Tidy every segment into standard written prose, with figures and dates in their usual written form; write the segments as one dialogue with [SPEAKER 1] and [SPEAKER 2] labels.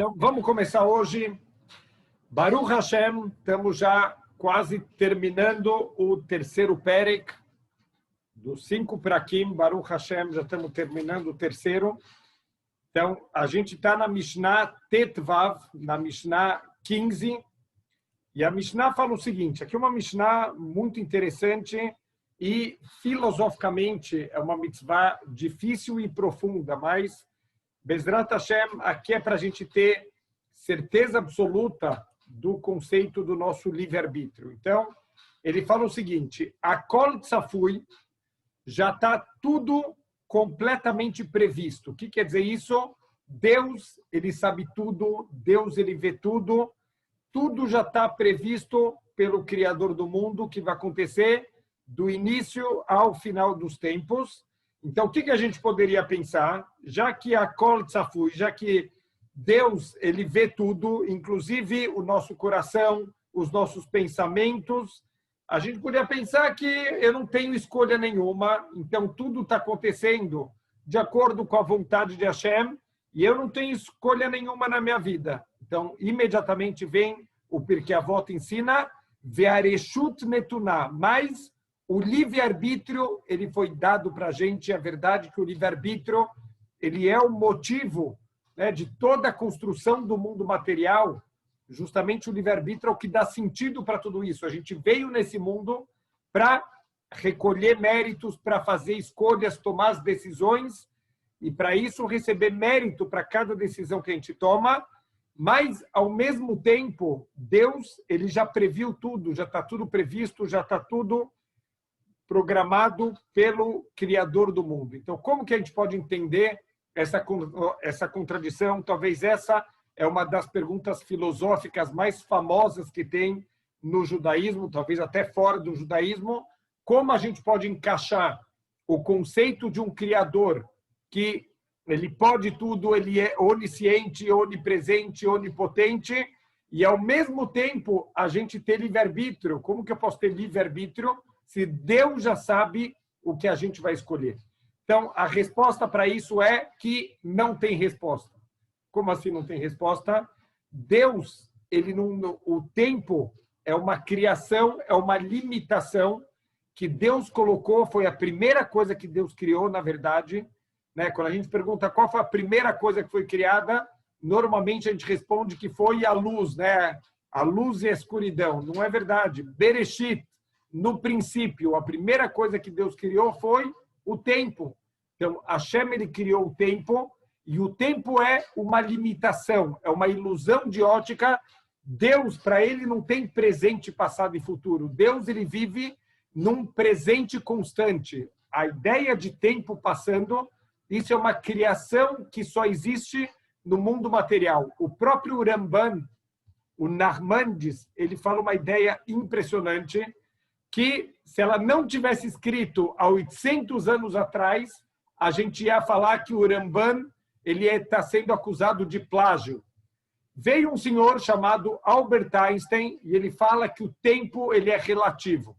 [SPEAKER 1] Então, vamos começar hoje. Baruch Hashem, estamos já quase terminando o terceiro Perek, dos 5 Prakim, Baruch Hashem, já estamos terminando o terceiro. Então, a gente está na Mishnah Tetvav, na Mishnah 15, e a Mishnah fala o seguinte, aqui é uma Mishnah muito interessante e filosoficamente é uma mitzvah difícil e profunda, mas Bezrat Hashem, aqui é para a gente ter certeza absoluta do conceito do nosso livre-arbítrio. Então, ele fala o seguinte, a Kol Tzafui já está tudo completamente previsto. O que quer dizer isso? Deus, ele sabe tudo, Deus, ele vê tudo, tudo já está previsto pelo Criador do mundo, que vai acontecer do início ao final dos tempos. Então, o que a gente poderia pensar? Já que a Kol Tzafui, já que Deus, ele vê tudo, inclusive o nosso coração, os nossos pensamentos, a gente poderia pensar que eu não tenho escolha nenhuma, então tudo está acontecendo de acordo com a vontade de Hashem e eu não tenho escolha nenhuma na minha vida. Então, imediatamente vem o Pirkei Avot ensina, Ve'areshut netuná, mas o livre-arbítrio, ele foi dado para a gente, é verdade que o livre-arbítrio, ele é o motivo, né, de toda a construção do mundo material. Justamente o livre-arbítrio é o que dá sentido para tudo isso. A gente veio nesse mundo para recolher méritos, para fazer escolhas, tomar as decisões, e para isso receber mérito para cada decisão que a gente toma, mas, ao mesmo tempo, Deus, ele já previu tudo, já está tudo previsto, já está tudo programado pelo Criador do mundo. Então, como que a gente pode entender essa contradição? Talvez essa é uma das perguntas filosóficas mais famosas que tem no judaísmo, talvez até fora do judaísmo. Como a gente pode encaixar o conceito de um Criador que ele pode tudo, ele é onisciente, onipresente, onipotente, e ao mesmo tempo a gente ter livre-arbítrio? Como que eu posso ter livre-arbítrio se Deus já sabe o que a gente vai escolher? Então, a resposta para isso é que não tem resposta. Como assim não tem resposta? Deus, ele não, o tempo é uma criação, é uma limitação que Deus colocou, foi a primeira coisa que Deus criou, na verdade. Né? Quando a gente pergunta qual foi a primeira coisa que foi criada, normalmente a gente responde que foi a luz, né? A luz e a escuridão. Não é verdade. Bereshit, no princípio, a primeira coisa que Deus criou foi o tempo. Então, Hashem, ele criou o tempo, e o tempo é uma limitação, é uma ilusão de ótica. Deus, para ele, não tem presente, passado e futuro. Deus, ele vive num presente constante. A ideia de tempo passando, isso é uma criação que só existe no mundo material. O próprio Ramban, o Narmandes, ele fala uma ideia impressionante, que se ela não tivesse escrito há 800 anos atrás, a gente ia falar que o Ramban ele está sendo acusado de plágio. Veio um senhor chamado Albert Einstein e ele fala que o tempo ele é relativo.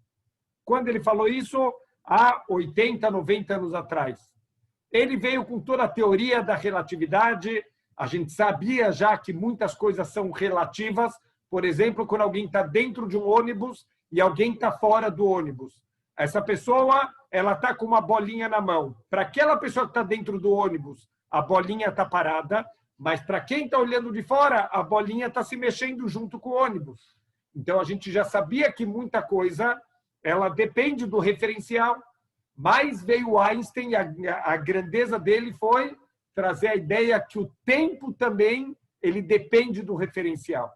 [SPEAKER 1] Quando ele falou isso, há 80, 90 anos atrás. Ele veio com toda a teoria da relatividade. A gente sabia já que muitas coisas são relativas. Por exemplo, quando alguém está dentro de um ônibus e alguém está fora do ônibus. Essa pessoa, ela está com uma bolinha na mão. Para aquela pessoa que está dentro do ônibus, a bolinha está parada, mas para quem está olhando de fora, a bolinha está se mexendo junto com o ônibus. Então, a gente já sabia que muita coisa, ela depende do referencial, mas veio Einstein, a grandeza dele foi trazer a ideia que o tempo também, ele depende do referencial.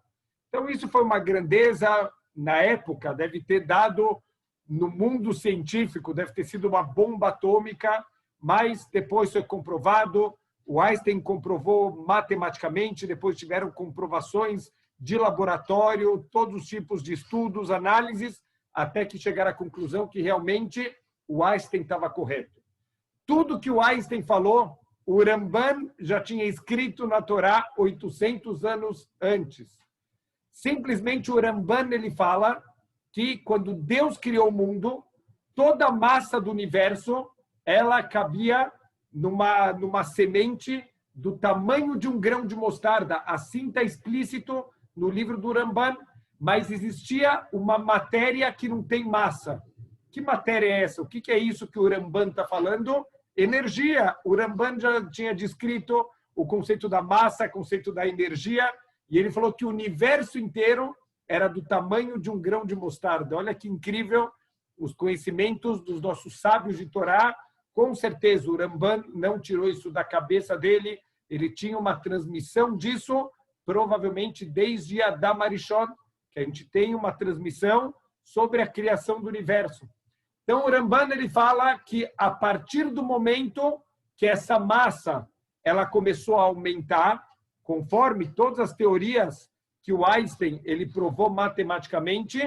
[SPEAKER 1] Então, isso foi uma grandeza, na época, deve ter dado, no mundo científico, deve ter sido uma bomba atômica, mas depois foi comprovado. O Einstein comprovou matematicamente, depois tiveram comprovações de laboratório, todos os tipos de estudos, análises, até que chegaram à conclusão que realmente o Einstein estava correto. Tudo que o Einstein falou, o Ramban já tinha escrito na Torá 800 anos antes. Simplesmente o Ramban ele fala que quando Deus criou o mundo, toda a massa do universo ela cabia numa semente do tamanho de um grão de mostarda. Assim está explícito no livro do Ramban, mas existia uma matéria que não tem massa. Que matéria é essa? O que é isso que o Ramban está falando? Energia. O Ramban já tinha descrito o conceito da massa, o conceito da energia, e ele falou que o universo inteiro era do tamanho de um grão de mostarda. Olha que incrível os conhecimentos dos nossos sábios de Torá. Com certeza, o Ramban não tirou isso da cabeça dele, ele tinha uma transmissão disso, provavelmente desde Adam Arishon, que a gente tem uma transmissão sobre a criação do universo. Então, o Ramban ele fala que a partir do momento que essa massa ela começou a aumentar, conforme todas as teorias que o Einstein ele provou matematicamente,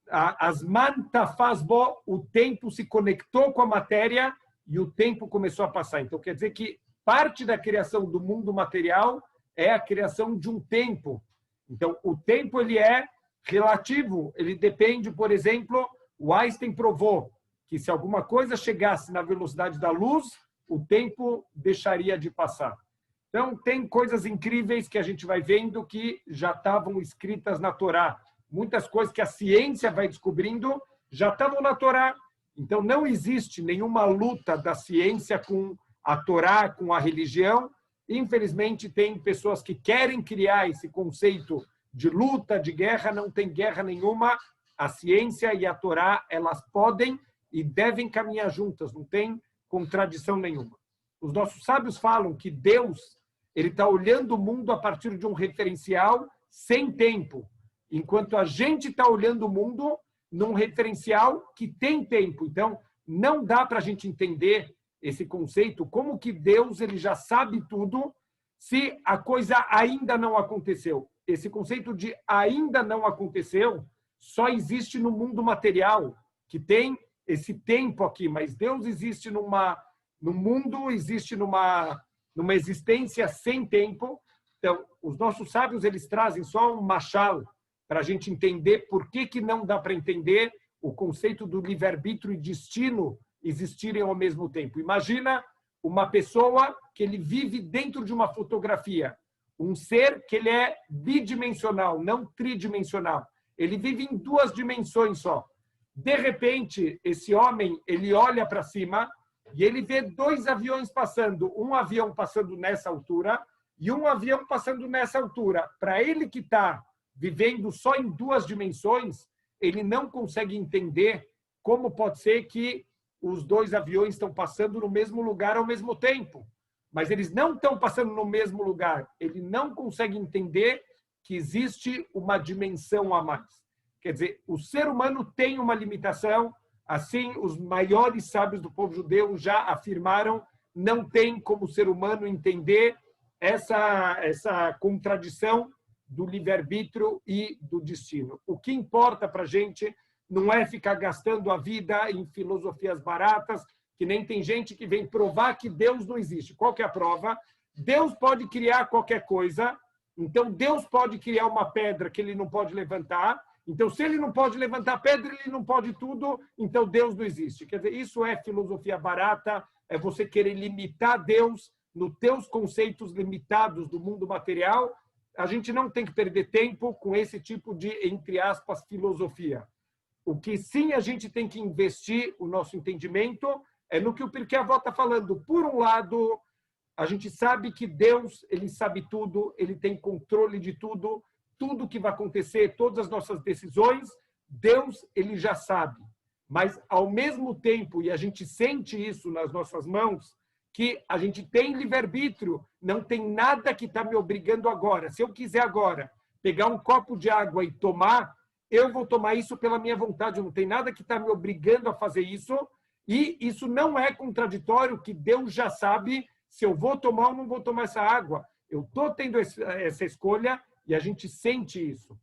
[SPEAKER 1] as mantafasbo, o tempo se conectou com a matéria e o tempo começou a passar. Então, quer dizer que parte da criação do mundo material é a criação de um tempo. Então, o tempo ele é relativo, ele depende, por exemplo, o Einstein provou que se alguma coisa chegasse na velocidade da luz, o tempo deixaria de passar. Então, tem coisas incríveis que a gente vai vendo que já estavam escritas na Torá. Muitas coisas que a ciência vai descobrindo já estavam na Torá. Então, não existe nenhuma luta da ciência com a Torá, com a religião. Infelizmente, tem pessoas que querem criar esse conceito de luta, de guerra. Não tem guerra nenhuma. A ciência e a Torá, elas podem e devem caminhar juntas. Não tem contradição nenhuma. Os nossos sábios falam que Deus ele está olhando o mundo a partir de um referencial sem tempo, enquanto a gente está olhando o mundo num referencial que tem tempo. Então, não dá para a gente entender esse conceito, como que Deus ele já sabe tudo se a coisa ainda não aconteceu. Esse conceito de ainda não aconteceu só existe no mundo material, que tem esse tempo aqui, mas Deus existe no mundo, existe numa existência sem tempo. Então, os nossos sábios eles trazem só um machal para a gente entender por que não dá para entender o conceito do livre-arbítrio e destino existirem ao mesmo tempo. Imagina uma pessoa que ele vive dentro de uma fotografia, um ser que ele é bidimensional, não tridimensional. Ele vive em duas dimensões só. De repente, esse homem, ele olha para cima e ele vê dois aviões passando, um avião passando nessa altura e um avião passando nessa altura. Para ele que está vivendo só em duas dimensões, ele não consegue entender como pode ser que os dois aviões estão passando no mesmo lugar ao mesmo tempo. Mas eles não estão passando no mesmo lugar. Ele não consegue entender que existe uma dimensão a mais. Quer dizer, o ser humano tem uma limitação, assim os maiores sábios do povo judeu já afirmaram, não tem como o ser humano entender essa contradição do livre-arbítrio e do destino. O que importa para a gente não é ficar gastando a vida em filosofias baratas, que nem tem gente que vem provar que Deus não existe. Qual que é a prova? Deus pode criar qualquer coisa, então Deus pode criar uma pedra que ele não pode levantar, então se ele não pode levantar a pedra, ele não pode tudo, então Deus não existe. Quer dizer, isso é filosofia barata, é você querer limitar Deus nos teus conceitos limitados do mundo material. A gente não tem que perder tempo com esse tipo de, entre aspas, filosofia. O que sim a gente tem que investir o nosso entendimento é no que o Pirkei Avot está falando. Por um lado, a gente sabe que Deus, ele sabe tudo, ele tem controle de tudo, tudo que vai acontecer, todas as nossas decisões, Deus, ele já sabe. Mas, ao mesmo tempo, e a gente sente isso nas nossas mãos, que a gente tem livre-arbítrio, não tem nada que está me obrigando agora. Se eu quiser agora pegar um copo de água e tomar, eu vou tomar isso pela minha vontade. Não tem nada que está me obrigando a fazer isso. E isso não é contraditório, que Deus já sabe se eu vou tomar ou não vou tomar essa água. Eu estou tendo essa escolha e a gente sente isso.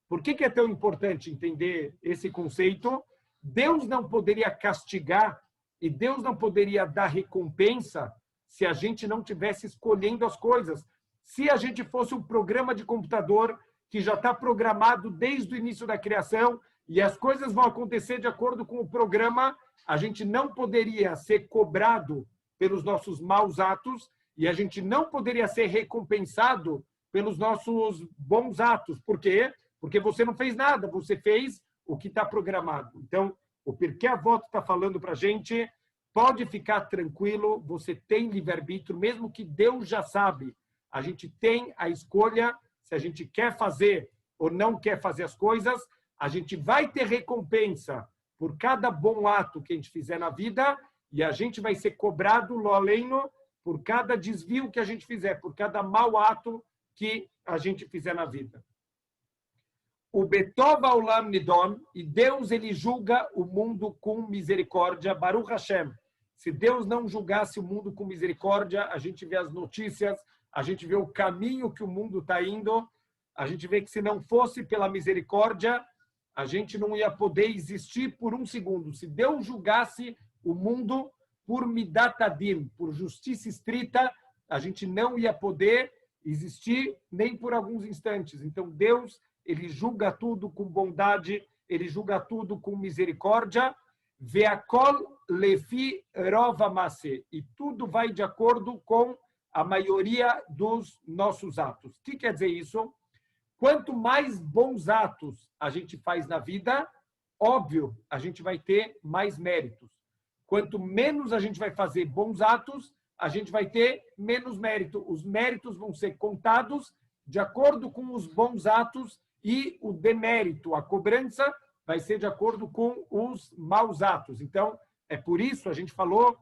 [SPEAKER 1] Por que é tão importante entender esse conceito? Deus não poderia castigar e Deus não poderia dar recompensa se a gente não tivesse escolhendo as coisas. Se a gente fosse um programa de computador que já está programado desde o início da criação e as coisas vão acontecer de acordo com o programa, a gente não poderia ser cobrado pelos nossos maus atos e a gente não poderia ser recompensado pelos nossos bons atos. Por quê? Porque você não fez nada, você fez o que está programado. Então, o Pirkei Avot está falando para a gente, pode ficar tranquilo, você tem livre-arbítrio, mesmo que Deus já sabe. A gente tem a escolha, se a gente quer fazer ou não quer fazer as coisas, a gente vai ter recompensa por cada bom ato que a gente fizer na vida e a gente vai ser cobrado, lo aleno, por cada desvio que a gente fizer, por cada mau ato que a gente fizer na vida. O Betov Olam Nidon, e Deus ele julga o mundo com misericórdia, Baruch Hashem. Se Deus não julgasse o mundo com misericórdia, a gente vê as notícias, a gente vê o caminho que o mundo está indo, a gente vê que se não fosse pela misericórdia, a gente não ia poder existir por um segundo. Se Deus julgasse o mundo por Midat Adin, por justiça estrita, a gente não ia poder existir nem por alguns instantes. Então Deus, ele julga tudo com bondade, ele julga tudo com misericórdia. Ve'akol lefi rov hama'aseh, e tudo vai de acordo com a maioria dos nossos atos. O que quer dizer isso? Quanto mais bons atos a gente faz na vida, óbvio, a gente vai ter mais méritos. Quanto menos a gente vai fazer bons atos, a gente vai ter menos mérito. Os méritos vão ser contados de acordo com os bons atos e o demérito, a cobrança, vai ser de acordo com os maus atos. Então, é por isso a gente falou,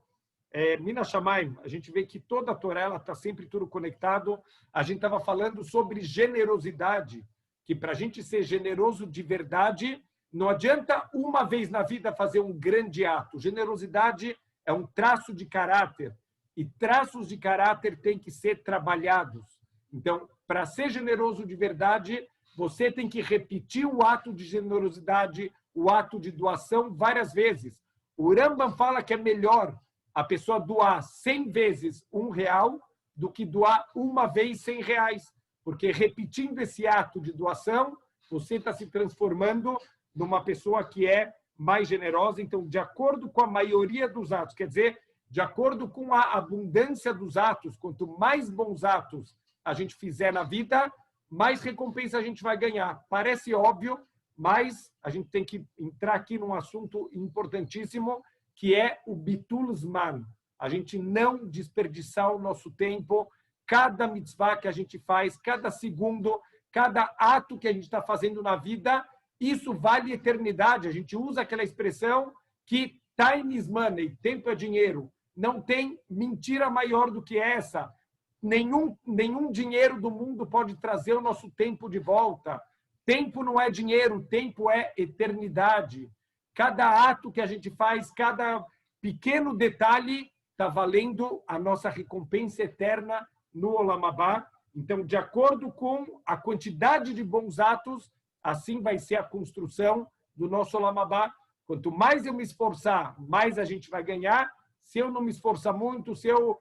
[SPEAKER 1] Mina Shamayim, a gente vê que toda a Torá está sempre tudo conectado. A gente estava falando sobre generosidade, que para a gente ser generoso de verdade, não adianta uma vez na vida fazer um grande ato. Generosidade é um traço de caráter, e traços de caráter têm que ser trabalhados. Então, para ser generoso de verdade, você tem que repetir o ato de generosidade, o ato de doação várias vezes. O Rambam fala que é melhor a pessoa doar 100 vezes R$1 do que doar uma vez R$100, porque repetindo esse ato de doação, você está se transformando numa pessoa que é mais generosa. Então, de acordo com a maioria dos atos, quer dizer, de acordo com a abundância dos atos, quanto mais bons atos a gente fizer na vida, mais recompensa a gente vai ganhar. Parece óbvio, mas a gente tem que entrar aqui num assunto importantíssimo, que é o Bitul Zman. A gente não desperdiçar o nosso tempo, cada mitzvah que a gente faz, cada segundo, cada ato que a gente está fazendo na vida, isso vale eternidade. A gente usa aquela expressão que time is money, tempo é dinheiro. Não tem mentira maior do que essa. Nenhum dinheiro do mundo pode trazer o nosso tempo de volta. Tempo não é dinheiro, tempo é eternidade. Cada ato que a gente faz, cada pequeno detalhe está valendo a nossa recompensa eterna no Olam Abá. Então, de acordo com a quantidade de bons atos, assim vai ser a construção do nosso Olam Abá. Quanto mais eu me esforçar, mais a gente vai ganhar. Se eu não me esforçar muito, se eu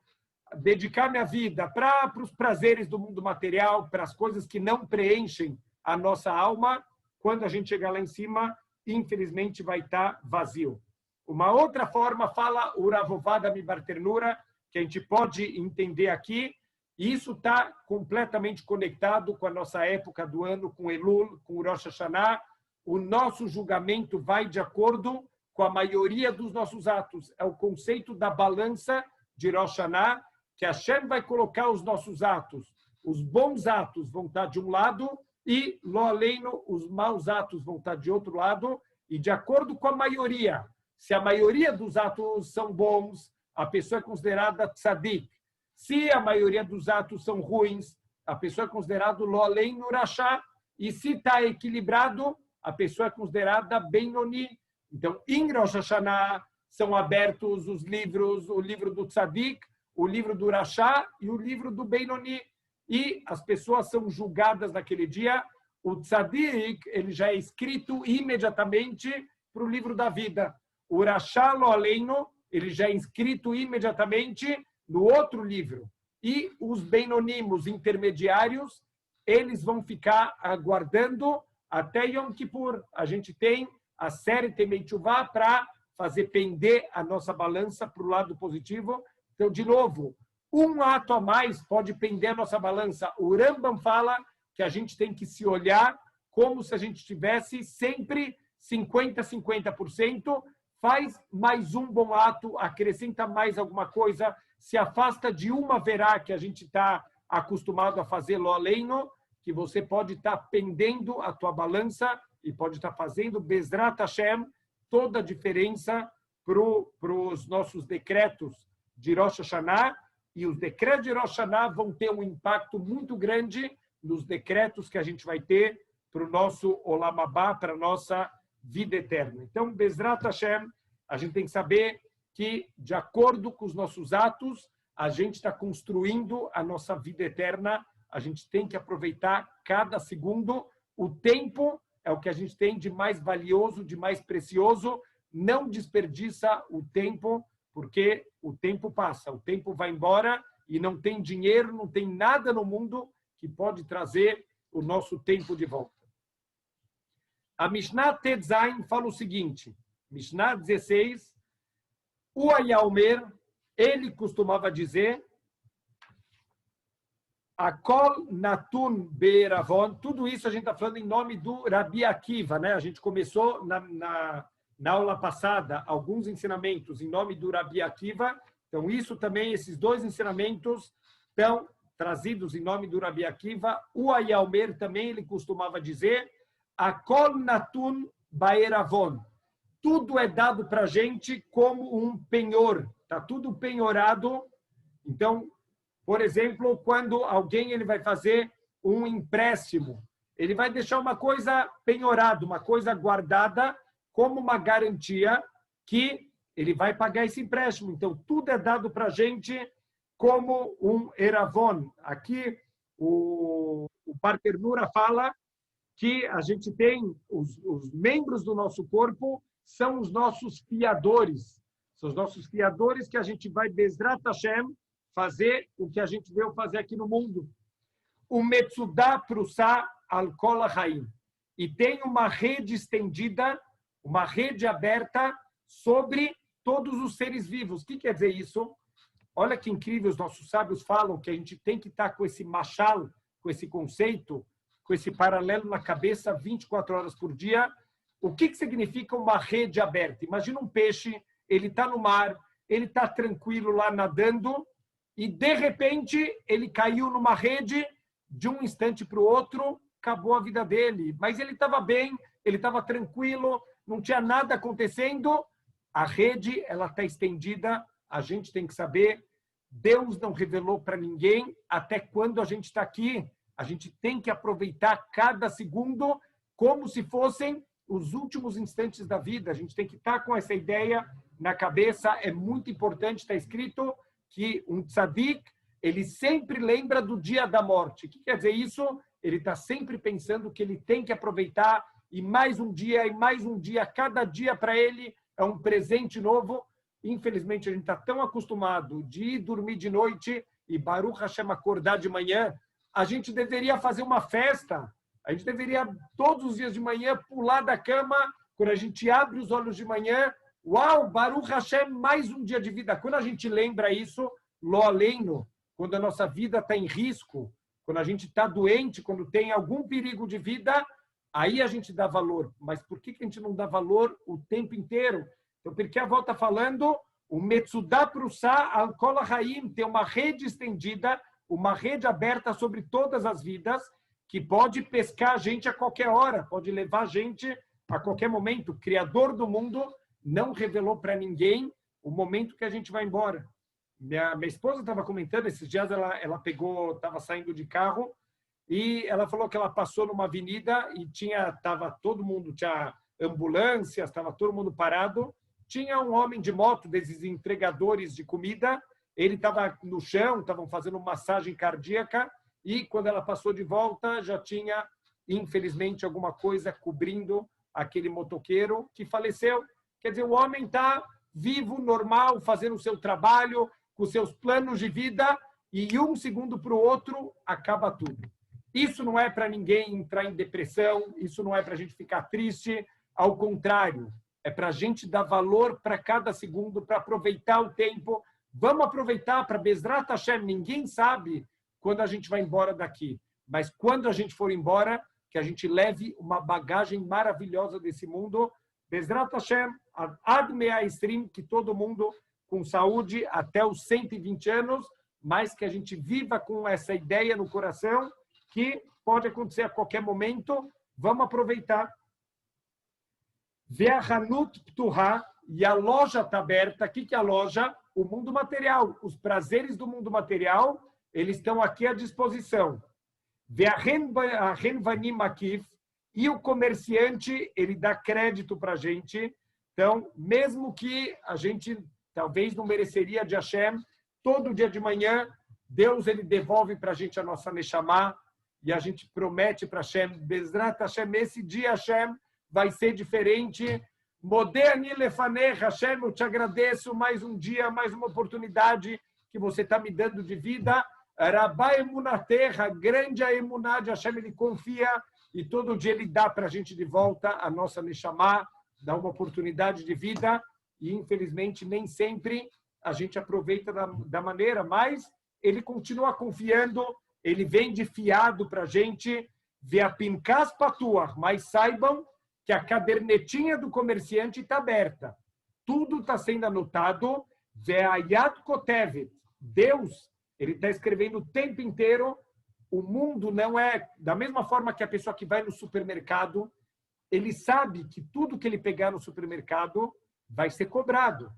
[SPEAKER 1] dedicar minha vida para os prazeres do mundo material, para as coisas que não preenchem a nossa alma, quando a gente chegar lá em cima, infelizmente vai estar vazio. Uma outra forma fala o Ravovada Mibarternura, que a gente pode entender aqui, e isso está completamente conectado com a nossa época do ano, com Elul, com o Rosh Hashanah. O nosso julgamento vai de acordo com a maioria dos nossos atos. É o conceito da balança de Rosh Hashanah, que Hashem vai colocar os nossos atos. Os bons atos vão estar de um lado e, lo aleno, os maus atos vão estar de outro lado. E de acordo com a maioria, se a maioria dos atos são bons, a pessoa é considerada tzadik. Se a maioria dos atos são ruins, a pessoa é considerada lo aleno rashá. E se está equilibrado, a pessoa é considerada benoni. Então, em Rosh Hashanah são abertos os livros, o livro do tzadik, o livro do rashá e o livro do benoni. E as pessoas são julgadas naquele dia. O tzadik, ele já é escrito imediatamente para o livro da vida. O rashá lo aleno, ele já é escrito imediatamente no outro livro. E os benonimos intermediários, eles vão ficar aguardando até Yom Kippur. A gente tem a série Temei Teshuvah para fazer pender a nossa balança para o lado positivo. Então, de novo, Um ato a mais pode pender a nossa balança. O Rambam fala que a gente tem que se olhar como se a gente tivesse sempre 50%. Faz mais um bom ato, acrescenta mais alguma coisa, se afasta de uma verá que a gente está acostumado a fazer lo aleino, que você pode estar pendendo a tua balança e pode estar fazendo Bezrat Hashem toda a diferença para os nossos decretos de Rosh Hashanah, e os decretos de Rosh Hashanah vão ter um impacto muito grande nos decretos que a gente vai ter para o nosso Olam Haba, para a nossa vida eterna. Então, Bezrat Hashem, a gente tem que saber que, de acordo com os nossos atos, a gente está construindo a nossa vida eterna. A gente tem que aproveitar cada segundo. O tempo é o que a gente tem de mais valioso, de mais precioso. Não desperdiça o tempo, porque o tempo passa, o tempo vai embora e não tem dinheiro, não tem nada no mundo que pode trazer o nosso tempo de volta. A Mishnah Tetzain fala o seguinte, Mishnah 16, o Ayalmer, ele costumava dizer, Akol Natun Be'eravon, tudo isso a gente está falando em nome do Rabi Akiva, né? A gente começou na aula passada alguns ensinamentos em nome do Rabi Akiva, então isso também, esses dois ensinamentos estão trazidos em nome do Rabi Akiva. O Ayalmer também, ele costumava dizer, Akol Natun Be'eravon, tudo é dado para a gente como um penhor, está tudo penhorado. Então, por exemplo, quando alguém ele vai fazer um empréstimo, ele vai deixar uma coisa penhorada, uma coisa guardada como uma garantia que ele vai pagar esse empréstimo. Então, tudo é dado para a gente como um eravon. Aqui, o Parker Nura fala que a gente tem os membros do nosso corpo são os nossos fiadores. São os nossos fiadores que a gente vai, Bezrat Hashem, fazer o que a gente veio fazer aqui no mundo. O Metsudah Prussá Al-Kol HaChaim. E tem uma rede estendida, uma rede aberta sobre todos os seres vivos. O que quer dizer isso? Olha que incrível, os nossos sábios falam que a gente tem que estar com esse machal, com esse conceito, com esse paralelo na cabeça 24 horas por dia. O que significa uma rede aberta? Imagina um peixe, ele está no mar, ele está tranquilo lá nadando e, de repente, ele caiu numa rede, de um instante para o outro, acabou a vida dele. Mas ele estava bem, ele estava tranquilo, não tinha nada acontecendo. A rede, ela está estendida, a gente tem que saber, Deus não revelou para ninguém até quando a gente está aqui. A gente tem que aproveitar cada segundo como se fossem os últimos instantes da vida. A gente tem que estar com essa ideia na cabeça. É muito importante, está escrito que um tzadik, ele sempre lembra do dia da morte. O que quer dizer isso? Ele está sempre pensando que ele tem que aproveitar e mais um dia, cada dia para ele é um presente novo. Infelizmente, a gente está tão acostumado de ir dormir de noite e Baruch Hashem acordar de manhã. A gente deveria fazer uma festa. A gente deveria, todos os dias de manhã, pular da cama. Quando a gente abre os olhos de manhã, uau, Baruch Hashem, mais um dia de vida. Quando a gente lembra isso, lo aleino, quando a nossa vida está em risco, quando a gente está doente, quando tem algum perigo de vida, aí a gente dá valor. Mas por que a gente não dá valor o tempo inteiro? Então, porque a avó está falando, o Metsudah Prussá Al-Kol HaChaim tem uma rede estendida, uma rede aberta sobre todas as vidas, que pode pescar a gente a qualquer hora, pode levar a gente a qualquer momento. O Criador do mundo não revelou para ninguém o momento que a gente vai embora. Minha esposa estava comentando, esses dias ela estava saindo de carro, e ela falou que ela passou numa avenida e tinha ambulâncias, estava todo mundo parado. Tinha um homem de moto, desses entregadores de comida, ele estava no chão, estavam fazendo massagem cardíaca, e quando ela passou de volta, já tinha, infelizmente, alguma coisa cobrindo aquele motoqueiro que faleceu. Quer dizer, o homem está vivo, normal, fazendo o seu trabalho, com seus planos de vida, e um segundo para o outro, acaba tudo. Isso não é para ninguém entrar em depressão, isso não é para a gente ficar triste, ao contrário, é para a gente dar valor para cada segundo, para aproveitar o tempo, Vamos aproveitar para Bezrat Hashem. Ninguém sabe quando a gente vai embora daqui. Mas quando a gente for embora, que a gente leve uma bagagem maravilhosa desse mundo. Bezrat Hashem, Ad Mea Estrim, que todo mundo com saúde até os 120 anos, mas que a gente viva com essa ideia no coração que pode acontecer a qualquer momento. Vamos aproveitar. Ve'achanut ptuha, e a loja está aberta. O que é a loja? O mundo material. Os prazeres do mundo material, eles estão aqui à disposição. Ve'achen vanim akif, e o comerciante, ele dá crédito para a gente. Então, mesmo que a gente talvez não mereceria de Hashem, todo dia de manhã, Deus ele devolve para a gente a nossa Neshama, e a gente promete para Hashem, Bezrat Hashem, esse dia Hashem vai ser diferente. Moderni lefanecha, Hashem, eu te agradeço mais um dia, mais uma oportunidade que você está me dando de vida. Rabá emunaterra, grande a emuná de Hashem, ele confia e todo dia ele dá para a gente de volta a nossa Neshama, dá uma oportunidade de vida e infelizmente nem sempre a gente aproveita da maneira, mas ele continua confiando, ele vem de fiado para a gente, vê a pincas patuar, mas saibam que a cadernetinha do comerciante está aberta. Tudo está sendo anotado. Ve'ayat kotevet. Deus, ele está escrevendo o tempo inteiro. O mundo não é... Da mesma forma que a pessoa que vai no supermercado, ele sabe que tudo que ele pegar no supermercado vai ser cobrado.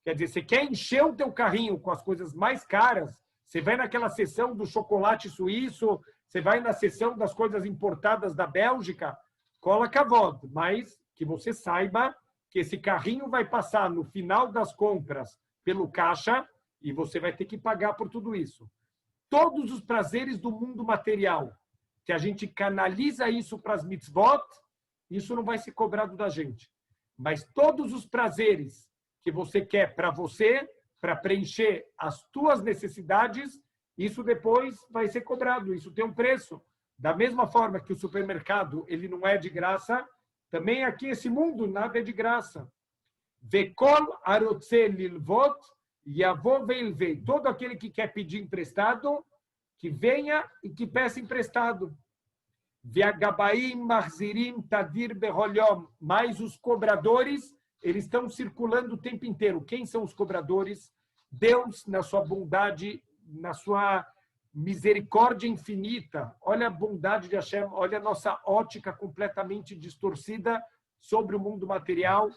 [SPEAKER 1] Quer dizer, você quer encher o teu carrinho com as coisas mais caras, você vai naquela seção do chocolate suíço, você vai na seção das coisas importadas da Bélgica, cola cavod, mas que você saiba que esse carrinho vai passar no final das compras pelo caixa e você vai ter que pagar por tudo isso. Todos os prazeres do mundo material, que a gente canaliza isso para as mitzvot, isso não vai ser cobrado da gente. Mas todos os prazeres que você quer para você, para preencher as tuas necessidades, isso depois vai ser cobrado, isso tem um preço. Da mesma forma que o supermercado ele não é de graça, também aqui esse mundo nada é de graça. Vekol arotze lilvot yavo veilvei. Todo aquele que quer pedir emprestado, que venha e que peça emprestado. Veagabaim marzirim tadir beroliom. Mas os cobradores, eles estão circulando o tempo inteiro. Quem são os cobradores? Deus, na sua bondade, na sua misericórdia infinita, olha a bondade de Hashem, olha a nossa ótica completamente distorcida sobre o mundo material.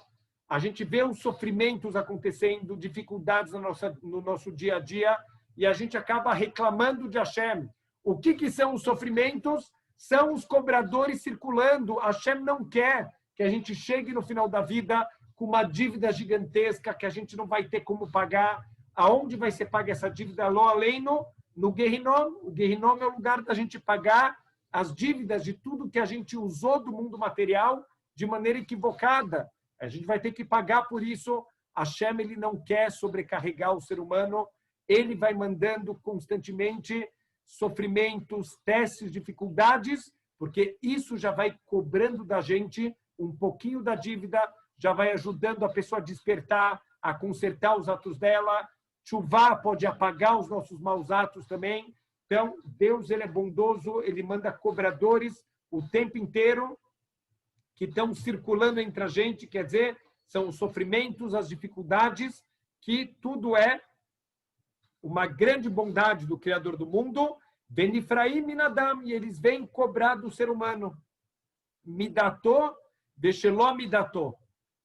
[SPEAKER 1] A gente vê os sofrimentos acontecendo, dificuldades no nosso dia a dia, e a gente acaba reclamando de Hashem. O que são os sofrimentos? São os cobradores circulando. Hashem não quer que a gente chegue no final da vida com uma dívida gigantesca que a gente não vai ter como pagar. Aonde vai ser paga essa dívida? Lo aleino, no Gehinom. O Gehinom é o lugar da gente pagar as dívidas de tudo que a gente usou do mundo material de maneira equivocada. A gente vai ter que pagar por isso. Hashem, ele não quer sobrecarregar o ser humano. Ele vai mandando constantemente sofrimentos, testes, dificuldades, porque isso já vai cobrando da gente um pouquinho da dívida, já vai ajudando a pessoa a despertar, a consertar os atos dela. Chuvá pode apagar os nossos maus atos também. Então, Deus ele é bondoso, ele manda cobradores o tempo inteiro que estão circulando entre a gente, quer dizer, são os sofrimentos, as dificuldades, que tudo é uma grande bondade do Criador do mundo. Benifraim minadam, e eles vêm cobrar do ser humano. Midató, Vesheló midató,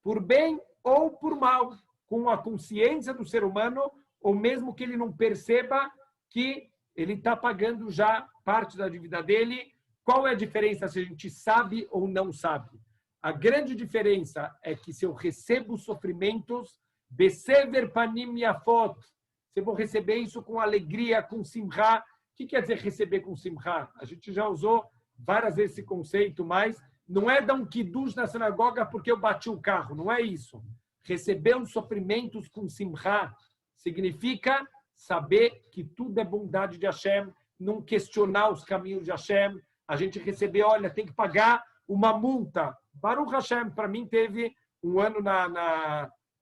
[SPEAKER 1] por bem ou por mal, com a consciência do ser humano, ou mesmo que ele não perceba que ele está pagando já parte da dívida dele. Qual é a diferença se a gente sabe ou não sabe? A grande diferença é que se eu recebo sofrimentos, besever panim yafot, se eu vou receber isso com alegria, com simcha. O que quer dizer receber com simcha? A gente já usou várias vezes esse conceito, mas não é dar um kiddush na sinagoga porque eu bati o carro, não é isso. Receber os sofrimentos com simcha significa saber que tudo é bondade de Hashem, não questionar os caminhos de Hashem. A gente receber, olha, tem que pagar uma multa. Baruch Hashem, para mim teve um ano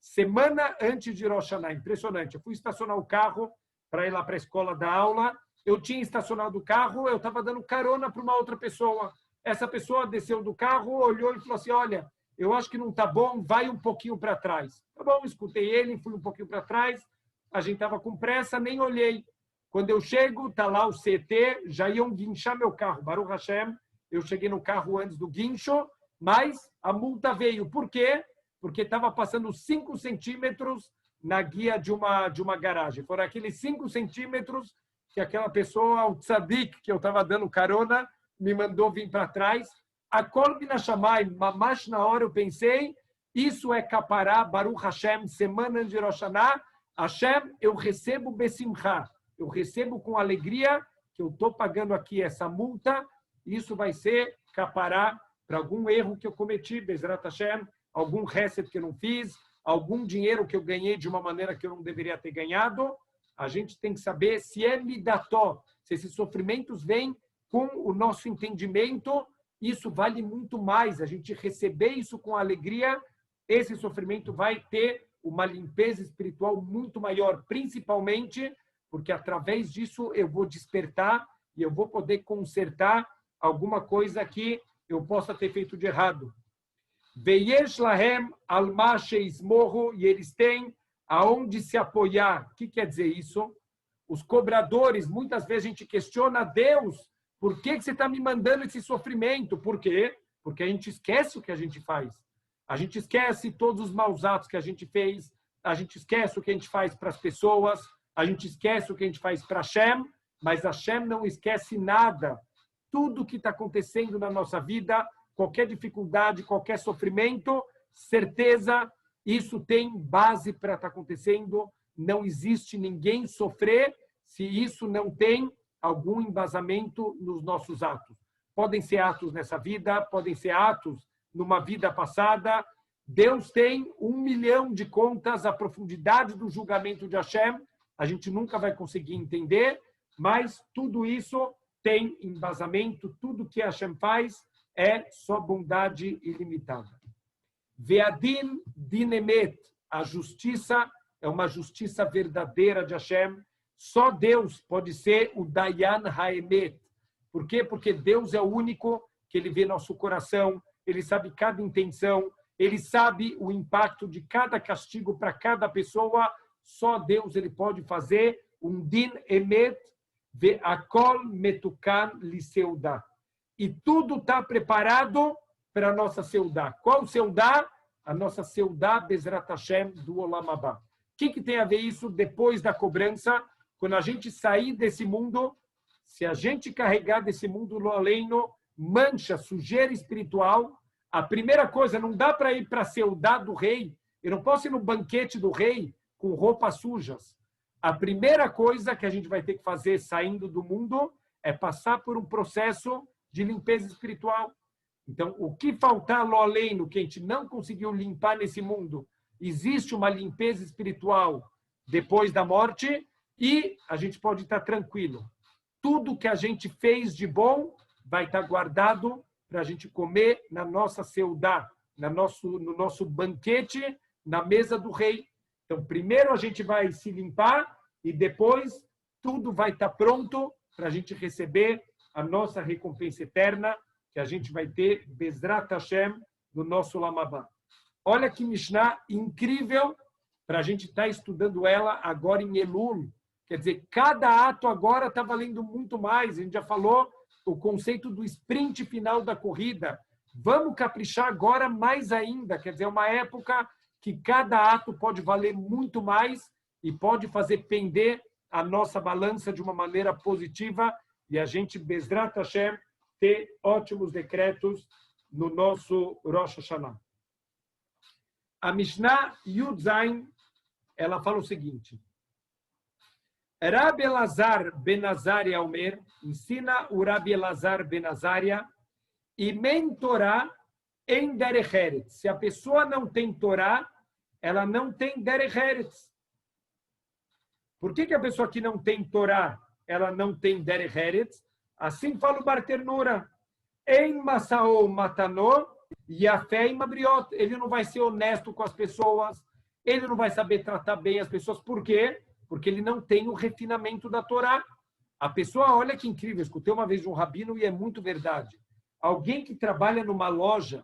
[SPEAKER 1] semana antes de Rosh Hashanah. Impressionante. Eu fui estacionar o carro para ir lá para a escola da aula. Eu tinha estacionado o carro, eu estava dando carona para uma outra pessoa. Essa pessoa desceu do carro, olhou e falou assim, olha, eu acho que não está bom, vai um pouquinho para trás. Tá bom, escutei ele, fui um pouquinho para trás. A gente estava com pressa, nem olhei. Quando eu chego, está lá o CT, já iam guinchar meu carro. Baruch Hashem, eu cheguei no carro antes do guincho, mas a multa veio. Por quê? Porque estava passando 5 centímetros na guia de uma garagem. Foram aqueles 5 centímetros que aquela pessoa, o tzadik, que eu estava dando carona, me mandou vir para trás. A Kolbina Shammai, mamash na hora eu pensei, isso é capará, Baruch Hashem, semana de Rosh Hashanah. Hashem, eu recebo besimcha, eu recebo com alegria que eu estou pagando aqui essa multa. Isso vai ser capará para algum erro que eu cometi, Bezrat Hashem, algum reset que eu não fiz, algum dinheiro que eu ganhei de uma maneira que eu não deveria ter ganhado. A gente tem que saber se é midató, se esses sofrimentos vêm com o nosso entendimento, isso vale muito mais. A gente receber isso com alegria, esse sofrimento vai ter uma limpeza espiritual muito maior, principalmente porque através disso eu vou despertar e eu vou poder consertar alguma coisa que eu possa ter feito de errado. Veyesh lahem alma sheismorro, e eles têm aonde se apoiar. O que quer dizer isso? Os cobradores, muitas vezes a gente questiona Deus, por que você está me mandando esse sofrimento? Por quê? Porque a gente esquece o que a gente faz. A gente esquece todos os maus atos que a gente fez, a gente esquece o que a gente faz para as pessoas, a gente esquece o que a gente faz para Hashem, mas Hashem não esquece nada. Tudo que está acontecendo na nossa vida, qualquer dificuldade, qualquer sofrimento, certeza, isso tem base para estar acontecendo. Não existe ninguém sofrer se isso não tem algum embasamento nos nossos atos. Podem ser atos nessa vida, podem ser atos numa vida passada. Deus tem 1 milhão de contas, a profundidade do julgamento de Hashem, a gente nunca vai conseguir entender, mas tudo isso tem embasamento, tudo que Hashem faz é só bondade ilimitada. Ve'adin din emet, a justiça é uma justiça verdadeira de Hashem. Só Deus pode ser o Dayan Haemet. Por quê? Porque Deus é o único que ele vê nosso coração, ele sabe cada intenção, ele sabe o impacto de cada castigo para cada pessoa. Só Deus ele pode fazer um din emet ve'akol metukan liseudá. E tudo está preparado para a nossa seudá. Qual seudá? A nossa seudá Bezrat Hashem do Olam Abba. O que tem a ver isso depois da cobrança? Quando a gente sair desse mundo, se a gente carregar desse mundo lo aleino, mancha, sujeira espiritual, a primeira coisa, não dá para ir para a seudá do rei. Eu não posso ir no banquete do rei com roupas sujas. A primeira coisa que a gente vai ter que fazer saindo do mundo é passar por um processo de limpeza espiritual. Então, o que faltar lo aleino, que a gente não conseguiu limpar nesse mundo, existe uma limpeza espiritual depois da morte e a gente pode estar tranquilo. Tudo que a gente fez de bom vai estar guardado para a gente comer na nossa seudá, no nosso banquete, na mesa do rei. Então, primeiro a gente vai se limpar e depois tudo vai estar pronto para a gente receber a nossa recompensa eterna, que a gente vai ter Bezrat Hashem do nosso Olam Abba. Olha que Mishnah incrível para a gente estar estudando ela agora em Elul. Quer dizer, cada ato agora está valendo muito mais. A gente já falou o conceito do sprint final da corrida. Vamos caprichar agora mais ainda. Quer dizer, é uma época que cada ato pode valer muito mais e pode fazer pender a nossa balança de uma maneira positiva e a gente, Bezrat Hashem, ter ótimos decretos no nosso Rosh Hashanah. A Mishnah Yud Zayin, ela fala o seguinte: Rabi Elazar ben Azaria Omer, ensina o Rabi Elazar ben Azaria, e men Torá em derech eretz. Se a pessoa não tem Torá, ela não tem derech eretz. Por que a pessoa que não tem Torá, ela não tem derech eretz? Assim fala o Barternura. Em Masao Matanó e a fé em Mabriot. Ele não vai ser honesto com as pessoas, ele não vai saber tratar bem as pessoas. Por quê? Porque ele não tem o refinamento da Torá. A pessoa, olha que incrível, escutei uma vez de um rabino e é muito verdade. Alguém que trabalha numa loja,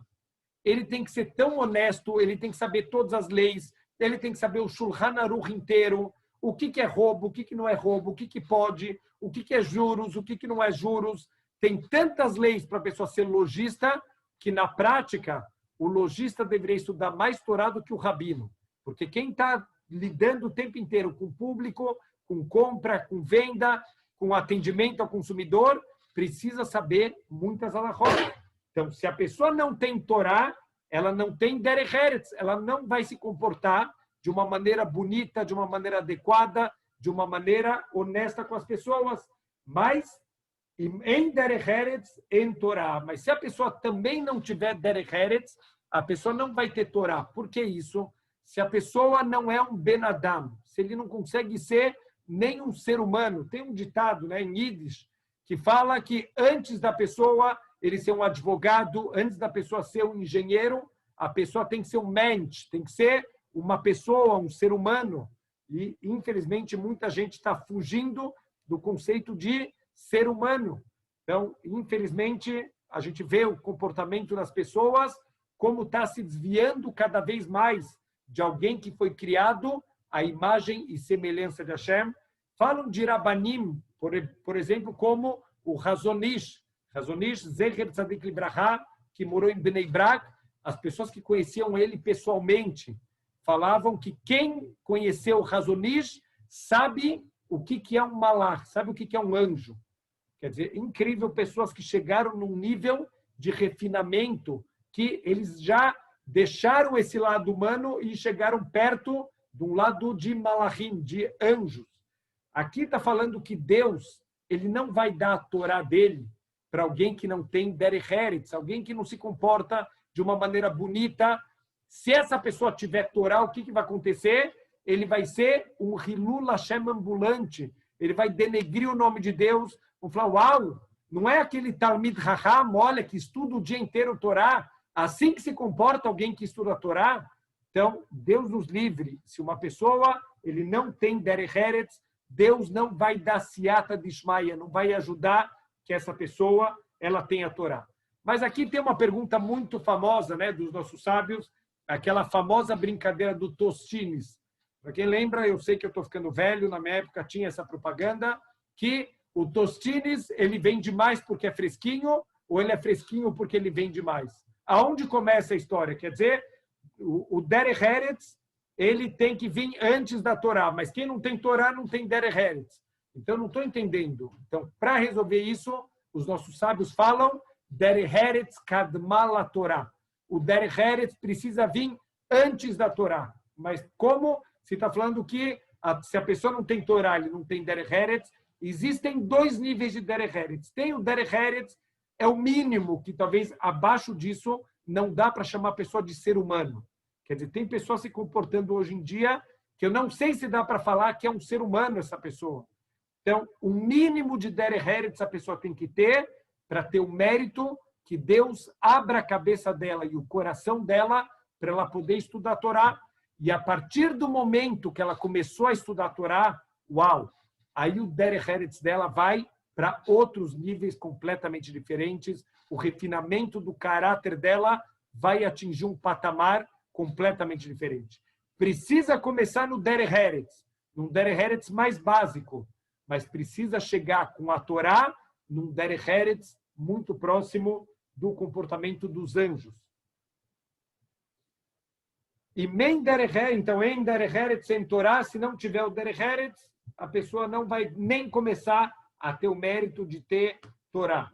[SPEAKER 1] ele tem que ser tão honesto, ele tem que saber todas as leis, ele tem que saber o Shulchan Aruch inteiro, o que é roubo, o que não é roubo, o que pode, o que é juros, o que não é juros. Tem tantas leis para a pessoa ser lojista que, na prática, o lojista deveria estudar mais Torá do que o rabino. Porque quem está lidando o tempo inteiro com o público, com compra, com venda, com atendimento ao consumidor, precisa saber muitas halachot. Então, se a pessoa não tem Torá, ela não tem derech eretz, ela não vai se comportar de uma maneira bonita, de uma maneira adequada, de uma maneira honesta com as pessoas. Mas, em derech eretz, em Torá. Mas se a pessoa também não tiver derech eretz, a pessoa não vai ter Torá. Por que isso? Se a pessoa não é um Ben Adam, se ele não consegue ser nem um ser humano, tem um ditado, né, em Yiddish, que fala que antes da pessoa ele ser um advogado, antes da pessoa ser um engenheiro, a pessoa tem que ser um mensch, tem que ser uma pessoa, um ser humano. E, infelizmente, muita gente está fugindo do conceito de ser humano. Então, infelizmente, a gente vê o comportamento das pessoas como está se desviando cada vez mais de alguém que foi criado à imagem e semelhança de Hashem. Falam de Rabanim, por exemplo, como o Razonish Zecher Tzadik Libraha, que morou em Bnei Brak. As pessoas que conheciam ele pessoalmente falavam que quem conheceu o Razonish sabe o que é um malach, sabe o que é um anjo. Quer dizer, incrível, pessoas que chegaram num nível de refinamento que eles já deixaram esse lado humano e chegaram perto de um lado de malachim, de anjos. Aqui está falando que Deus ele não vai dar a Torá dele para alguém que não tem derech eretz, alguém que não se comporta de uma maneira bonita. Se essa pessoa tiver Torá, o que vai acontecer? Ele vai ser um Hilul Hashem ambulante. Ele vai denegrir o nome de Deus. Vão falar, uau, não é aquele Talmid Raham, olha, que estuda o dia inteiro Torá. Assim que se comporta alguém que estuda a Torá. Então, Deus nos livre. Se uma pessoa ele não tem derech eretz, Deus não vai dar siata de Ishmael, não vai ajudar que essa pessoa ela tenha a Torá. Mas aqui tem uma pergunta muito famosa, né, dos nossos sábios, aquela famosa brincadeira do Tostines. Para quem lembra, eu sei que eu estou ficando velho, na minha época tinha essa propaganda, que o Tostines ele vende mais porque é fresquinho, ou ele é fresquinho porque ele vende mais. Aonde começa a história? Quer dizer, o derech eretz ele tem que vir antes da Torá, mas quem não tem Torá não tem derech eretz. Então, não estou entendendo. Então, para resolver isso, os nossos sábios falam derech eretz kadma la Torá. O derech eretz precisa vir antes da Torá. Mas como? Se está falando que se a pessoa não tem Torá, ele não tem derech eretz, existem dois níveis de derech eretz. Tem o derech eretz, é o mínimo, que talvez abaixo disso não dá para chamar a pessoa de ser humano. Quer dizer, tem pessoas se comportando hoje em dia que eu não sei se dá para falar que é um ser humano essa pessoa. Então, o mínimo de derech eretz a pessoa tem que ter para ter o mérito que Deus abra a cabeça dela e o coração dela para ela poder estudar a Torá. E a partir do momento que ela começou a estudar a Torá, uau! Aí o derech eretz dela vai para outros níveis completamente diferentes. O refinamento do caráter dela vai atingir um patamar completamente diferente. Precisa começar no derech eretz, num derech eretz mais básico, mas precisa chegar com a Torá num derech eretz muito próximo do comportamento dos anjos. E em derech eretz sem Torá, se não tiver o derech eretz, a pessoa não vai nem começar a ter o mérito de ter Torá.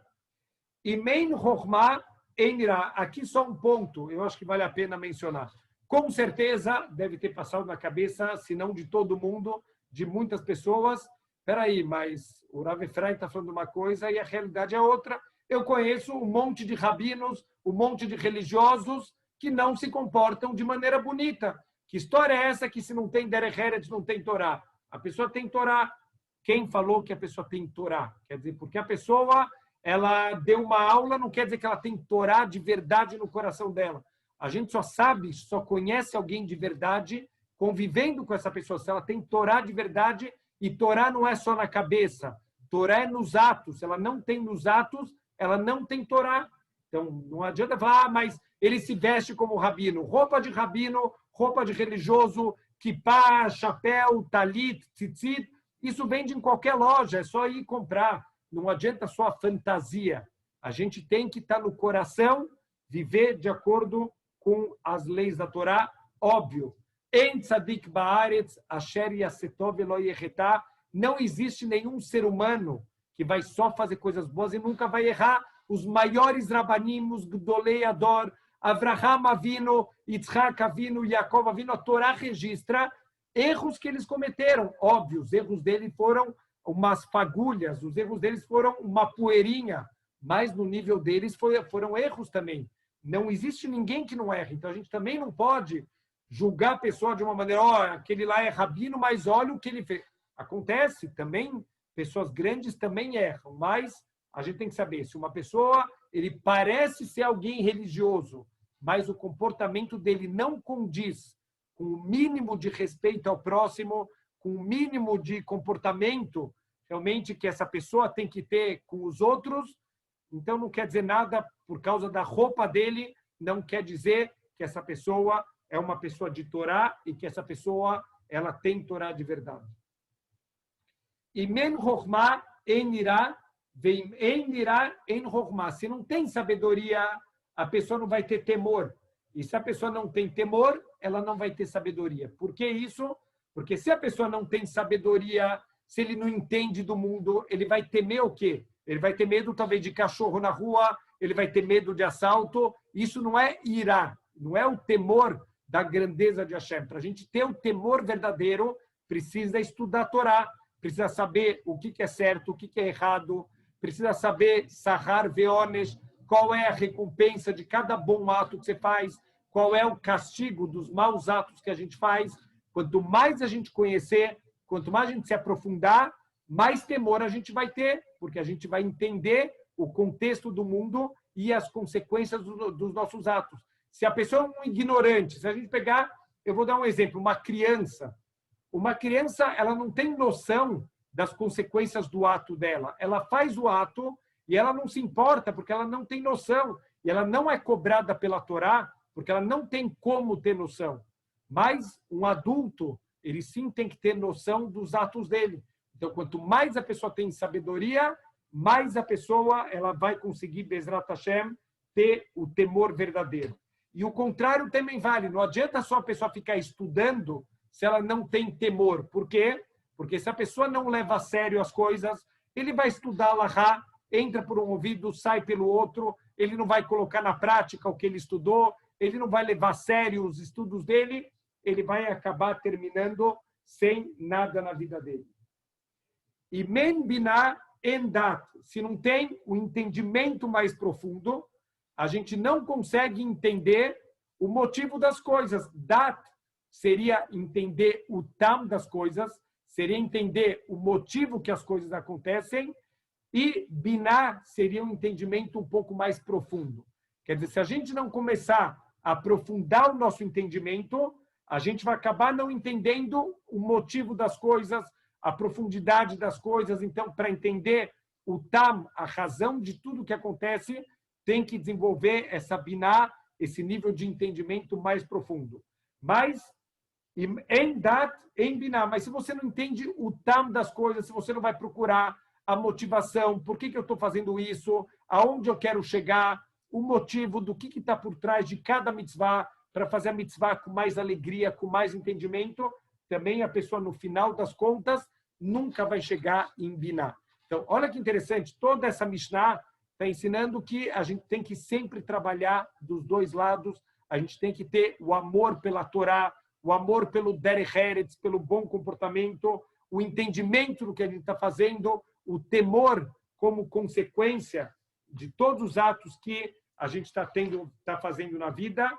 [SPEAKER 1] E men chokhmah enira, aqui só um ponto, eu acho que vale a pena mencionar. Com certeza deve ter passado na cabeça, se não de todo mundo, de muitas pessoas. Peraí, mas o Rav Efraim está falando uma coisa e a realidade é outra. Eu conheço um monte de rabinos, um monte de religiosos que não se comportam de maneira bonita. Que história é essa que se não tem derech eretz, não tem Torá? A pessoa tem Torá. Quem falou que a pessoa tem Torá? Quer dizer, porque a pessoa ela deu uma aula, não quer dizer que ela tem Torá de verdade no coração dela. A gente só sabe, só conhece alguém de verdade convivendo com essa pessoa, se ela tem Torá de verdade, e Torá não é só na cabeça, Torá é nos atos. Se ela não tem nos atos, ela não tem Torá. Então, não adianta falar, mas ele se veste como rabino. Roupa de rabino, roupa de religioso, kippá, chapéu, talit, tzitzit, isso vende em qualquer loja, é só ir comprar. Não adianta só a fantasia. A gente tem que estar no coração, viver de acordo com as leis da Torá, óbvio. En tzadik ba'aretz asher yasetov velo yechetá. Não existe nenhum ser humano que vai só fazer coisas boas e nunca vai errar. Os maiores rabanim, os Gdolei Ador, Avraham Avinu, Yitzhak Avinu, Yaakov Avinu, a Torá registra erros que eles cometeram. Óbvio, os erros deles foram umas fagulhas, os erros deles foram uma poeirinha, mas no nível deles foram erros também. Não existe ninguém que não erre. Então a gente também não pode julgar a pessoa de uma maneira, aquele lá é rabino, mas olha o que ele fez. Acontece também, pessoas grandes também erram, mas a gente tem que saber se uma pessoa, ele parece ser alguém religioso, mas o comportamento dele não condiz com o mínimo de respeito ao próximo, com o mínimo de comportamento realmente que essa pessoa tem que ter com os outros, então não quer dizer nada por causa da roupa dele, não quer dizer que essa pessoa é uma pessoa de Torá e que essa pessoa ela tem Torá de verdade. E men chokhmah en irá, vem en irá en chokhmah. Se não tem sabedoria, a pessoa não vai ter temor. E se a pessoa não tem temor, ela não vai ter sabedoria. Por que isso? Porque se a pessoa não tem sabedoria, se ele não entende do mundo, ele vai temer o quê? Ele vai ter medo, talvez, de cachorro na rua, ele vai ter medo de assalto. Isso não é irá, não é o temor da grandeza de Hashem. Para a gente ter o temor verdadeiro, precisa estudar a Torá, precisa saber o que é certo, o que é errado, precisa saber sahar veones, qual é a recompensa de cada bom ato que você faz, qual é o castigo dos maus atos que a gente faz. Quanto mais a gente conhecer, quanto mais a gente se aprofundar, mais temor a gente vai ter, porque a gente vai entender o contexto do mundo e as consequências dos nossos atos. Se a pessoa é um ignorante, se a gente pegar, eu vou dar um exemplo, uma criança, ela não tem noção das consequências do ato dela. Ela faz o ato e ela não se importa porque ela não tem noção. E ela não é cobrada pela Torá porque ela não tem como ter noção. Mas um adulto, ele sim tem que ter noção dos atos dele. Então, quanto mais a pessoa tem sabedoria, mais a pessoa ela vai conseguir, Bezrat Hashem, ter o temor verdadeiro. E o contrário também vale. Não adianta só a pessoa ficar estudando se ela não tem temor. Por quê? Porque se a pessoa não leva a sério as coisas, ele vai estudar Alahá, entra por um ouvido, sai pelo outro, ele não vai colocar na prática o que ele estudou, ele não vai levar a sério os estudos dele, ele vai acabar terminando sem nada na vida dele. E men biná en dat, se não tem o entendimento mais profundo, a gente não consegue entender o motivo das coisas. Dat seria entender o tam das coisas, seria entender o motivo que as coisas acontecem, e biná seria um entendimento um pouco mais profundo. Quer dizer, se a gente não começar a aprofundar o nosso entendimento, a gente vai acabar não entendendo o motivo das coisas, a profundidade das coisas. Então, para entender o tam, a razão de tudo que acontece, tem que desenvolver essa biná, esse nível de entendimento mais profundo. Mas, em dat, em biná, mas se você não entende o tam das coisas, se você não vai procurar a motivação, por que eu estou fazendo isso, aonde eu quero chegar, o motivo do que está por trás de cada mitzvah, para fazer a mitzvah com mais alegria, com mais entendimento, também a pessoa, no final das contas, nunca vai chegar em biná. Então, olha que interessante, toda essa Mishnah está ensinando que a gente tem que sempre trabalhar dos dois lados, a gente tem que ter o amor pela Torá, o amor pelo derech eretz, pelo bom comportamento, o entendimento do que a gente está fazendo, o temor como consequência de todos os atos que a gente está fazendo na vida.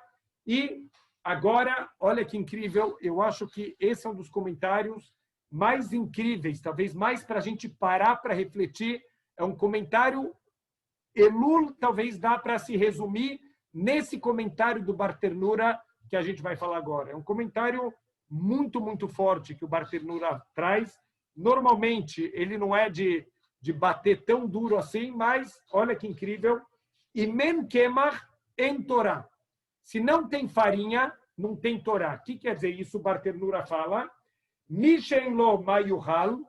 [SPEAKER 1] E agora, olha que incrível, eu acho que esse é um dos comentários mais incríveis, talvez mais para a gente parar para refletir. É um comentário, Elul, talvez dá para se resumir nesse comentário do Barternura que a gente vai falar agora. É um comentário muito, muito forte que o Bartenura traz. Normalmente, ele não é de bater tão duro assim, mas olha que incrível. Imen kemach en Torá. Se não tem farinha, não tem Torá. O que quer dizer isso? O Bartenura fala. Mishen lo mayuhal.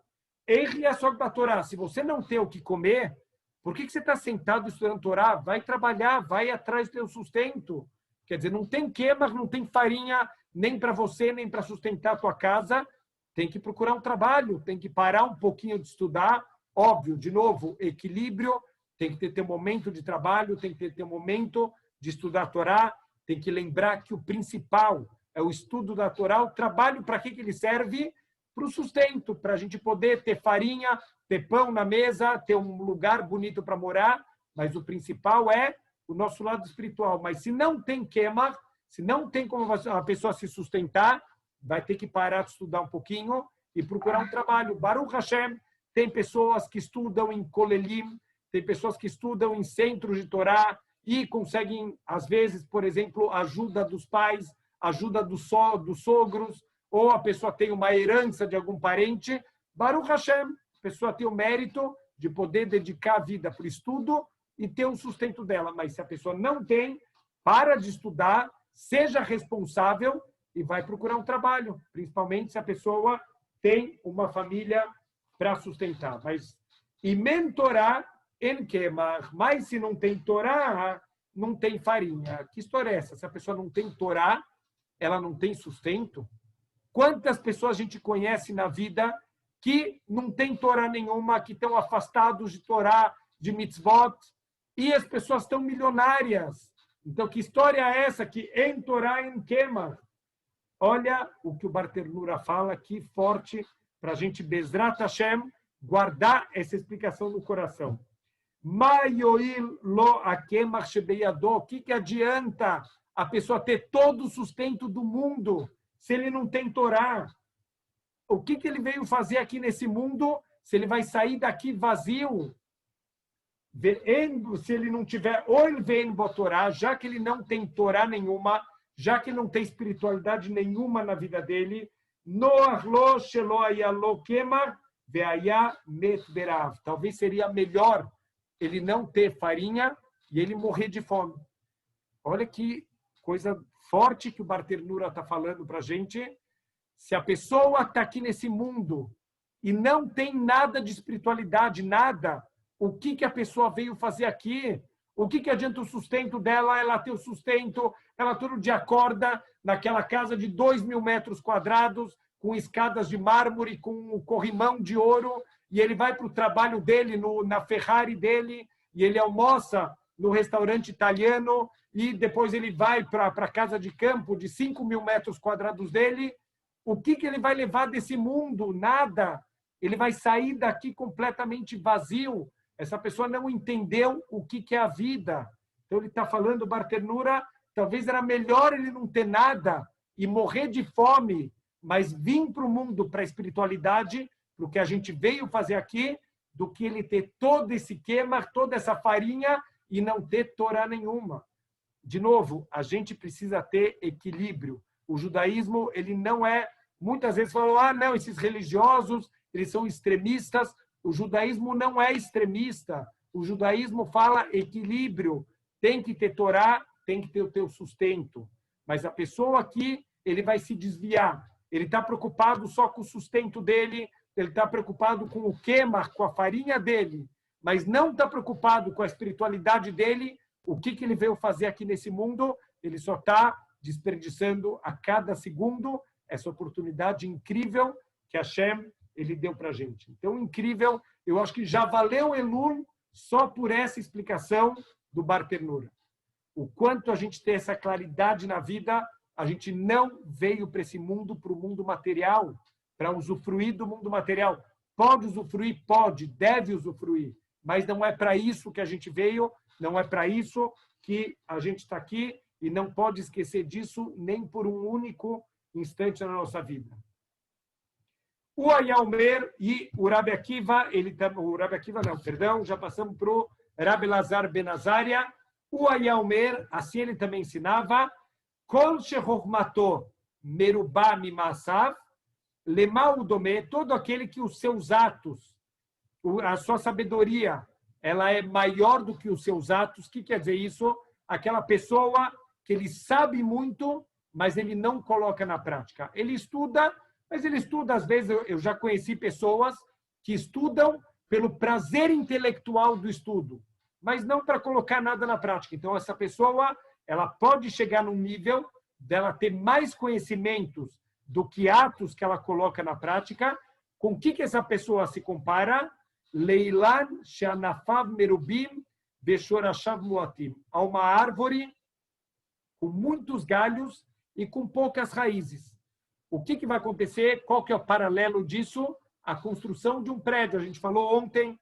[SPEAKER 1] Torá. Se você não tem o que comer, por que você está sentado estudando Torá? Vai trabalhar, vai atrás do seu sustento. Quer dizer, não tem queimar, não tem farinha, nem para você, nem para sustentar a tua casa. Tem que procurar um trabalho, tem que parar um pouquinho de estudar. Óbvio, de novo, equilíbrio. Tem que ter um momento de trabalho, tem que ter um momento de estudar a Torá. Tem que lembrar que o principal é o estudo da Torá. O trabalho, para que ele serve? Para o sustento, para a gente poder ter farinha, ter pão na mesa, ter um lugar bonito para morar, mas o principal é o nosso lado espiritual. Mas se não tem queima, se não tem como a pessoa se sustentar, vai ter que parar de estudar um pouquinho e procurar um trabalho. Baruch Hashem, tem pessoas que estudam em kolelim, tem pessoas que estudam em centros de Torá e conseguem, às vezes, por exemplo, ajuda dos pais, ajuda dos sogros, ou a pessoa tem uma herança de algum parente. Baruch Hashem, a pessoa tem o mérito de poder dedicar a vida para o estudo e ter um sustento dela. Mas se a pessoa não tem, para de estudar, seja responsável e vai procurar um trabalho, principalmente se a pessoa tem uma família para sustentar. Mas e mentorar em queimar, mas se não tem Torá, não tem farinha. Que história é essa? Se a pessoa não tem Torá, ela não tem sustento? Quantas pessoas a gente conhece na vida que não tem Torá nenhuma, que estão afastados de Torá, de mitzvot, e as pessoas estão milionárias. Então, que história é essa? Que em Torá, em Kemar. Olha o que o Bartenura fala, que forte, para a gente, Bezrat Hashem, guardar essa explicação no coração. Mayoil lo akemar shebeyado. O que adianta a pessoa ter todo o sustento do mundo se ele não tem Torá? O que ele veio fazer aqui nesse mundo se ele vai sair daqui vazio? Se ele não tiver, ou ele vem no Torá, já que ele não tem Torá nenhuma, já que ele não tem espiritualidade nenhuma na vida dele, talvez seria melhor ele não ter farinha e ele morrer de fome. Olha que coisa forte que o Bartenura está falando para a gente. Se a pessoa está aqui nesse mundo e não tem nada de espiritualidade, nada, o que a pessoa veio fazer aqui? O que adianta o sustento dela? Ela ter o sustento, ela todo dia acorda naquela casa de 2.000 metros quadrados, com escadas de mármore, com um corrimão de ouro, e ele vai para o trabalho dele, na Ferrari dele, e ele almoça no restaurante italiano, e depois ele vai para a casa de campo de 5.000 metros quadrados dele. O que ele vai levar desse mundo? Nada. Ele vai sair daqui completamente vazio. Essa pessoa não entendeu o que é a vida. Então ele está falando, Bartenura, talvez era melhor ele não ter nada e morrer de fome, mas vir para o mundo, para a espiritualidade, para o que a gente veio fazer aqui, do que ele ter todo esse queima, toda essa farinha e não ter Torá nenhuma. De novo, a gente precisa ter equilíbrio. O judaísmo, ele não é... Muitas vezes falam, não, esses religiosos, eles são extremistas. O judaísmo não é extremista. O judaísmo fala equilíbrio. Tem que ter Torá, tem que ter o teu sustento. Mas a pessoa aqui, ele vai se desviar. Ele está preocupado só com o sustento dele, ele está preocupado com o queima, com a farinha dele, mas não está preocupado com a espiritualidade dele. O que ele veio fazer aqui nesse mundo? Ele só está desperdiçando a cada segundo essa oportunidade incrível que Hashem ele deu para a gente. Então, incrível. Eu acho que já valeu Elul só por essa explicação do Bartenura. O quanto a gente tem essa claridade na vida, a gente não veio para esse mundo, para o mundo material, para usufruir do mundo material. Pode usufruir? Pode, deve usufruir. Mas não é para isso que a gente veio, não é para isso que a gente está aqui e não pode esquecer disso nem por um único instante na nossa vida. O Ayalmer e o Rabi Akiva, já passamos para o Rabi Lazar Ben Azaria. O Ayalmer, assim ele também ensinava, Kol Shechokmato merubá mimasav, lemal domé, todo aquele que os seus atos, a sua sabedoria, ela é maior do que os seus atos. O que quer dizer isso? Aquela pessoa que ele sabe muito, mas ele não coloca na prática. Ele estuda, mas ele estuda, às vezes, eu já conheci pessoas que estudam pelo prazer intelectual do estudo, mas não para colocar nada na prática. Então, essa pessoa, ela pode chegar num nível dela ter mais conhecimentos do que atos que ela coloca na prática. Com o que essa pessoa se compara? Leilan she'anafav merubim beshorashav muatim. Há uma árvore com muitos galhos e com poucas raízes. O que vai acontecer? Qual que é o paralelo disso? A construção de um prédio. A gente falou ontem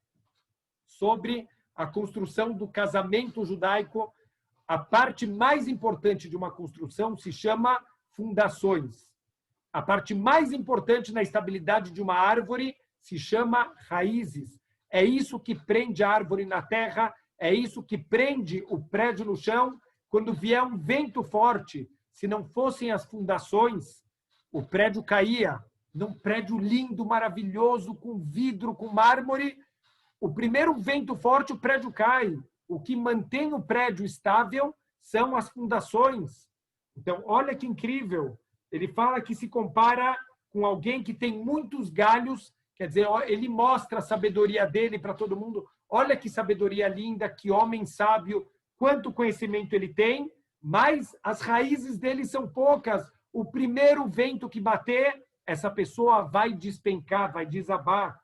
[SPEAKER 1] sobre a construção do casamento judaico. A parte mais importante de uma construção se chama fundações. A parte mais importante na estabilidade de uma árvore se chama raízes. É isso que prende a árvore na terra, é isso que prende o prédio no chão. Quando vier um vento forte, se não fossem as fundações, o prédio caía. Num prédio lindo, maravilhoso, com vidro, com mármore, o primeiro vento forte, o prédio cai. O que mantém o prédio estável são as fundações. Então, olha que incrível. Ele fala que se compara com alguém que tem muitos galhos, quer dizer, ele mostra a sabedoria dele para todo mundo. Olha que sabedoria linda, que homem sábio, quanto conhecimento ele tem, mas as raízes dele são poucas. O primeiro vento que bater, essa pessoa vai despencar, vai desabar.